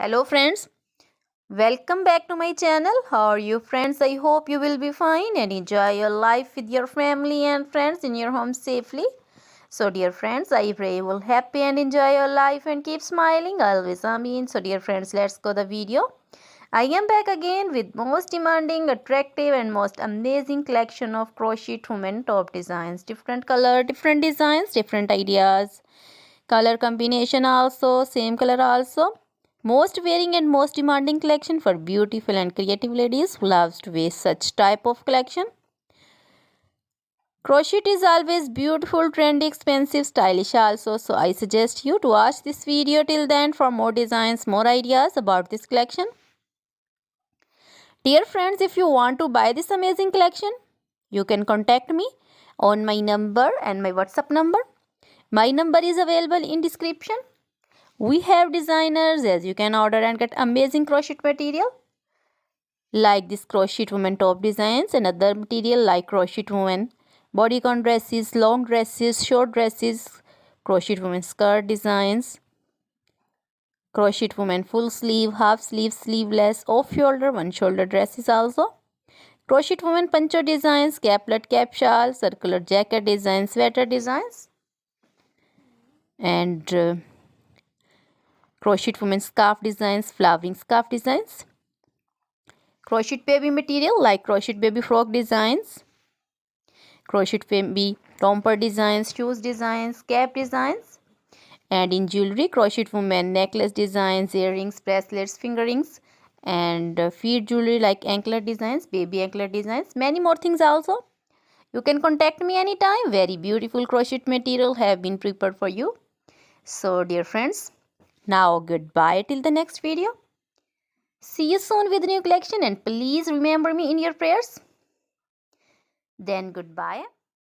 Hello friends, welcome back to my channel. How are you friends? I hope you will be fine and enjoy your life with your family and friends in your home safely. So dear friends, I pray you will happy and enjoy your life and keep smiling always. Amen. So dear friends, let's go the video. I am back again with most demanding, attractive and most amazing collection of crochet women top designs. Different color, different designs, different ideas. Color combination also, same color also. Most wearing and most demanding collection for beautiful and creative ladies who loves to wear such type of collection. Crochet is always beautiful, trendy, expensive, stylish also. So I suggest you to watch this video till then for more designs, more ideas about this collection. Dear friends, if you want to buy this amazing collection, you can contact me on my number and my WhatsApp number. My number is available in description. We have designers as you can order and get amazing crochet material like this crochet woman top designs and other material like crochet woman bodycon dresses, long dresses, short dresses, crochet woman skirt designs, crochet woman full sleeve, half sleeve, sleeveless, off shoulder, one shoulder dresses also. Crochet woman poncho designs, caplet, cap shawl, circular jacket designs, sweater designs, and crochet woman scarf designs, flowering scarf designs, crochet baby material like crochet baby frock designs, crochet baby romper designs, shoes designs, cap designs, and in jewelry crochet woman necklace designs, earrings, bracelets, finger rings, and feet jewelry like anklet designs, baby anklet designs, many more things also. You can contact me anytime. Very beautiful crochet material have been prepared for you. So dear friends, now goodbye till the next video. See you soon with new collection and please remember me in your prayers. Then goodbye.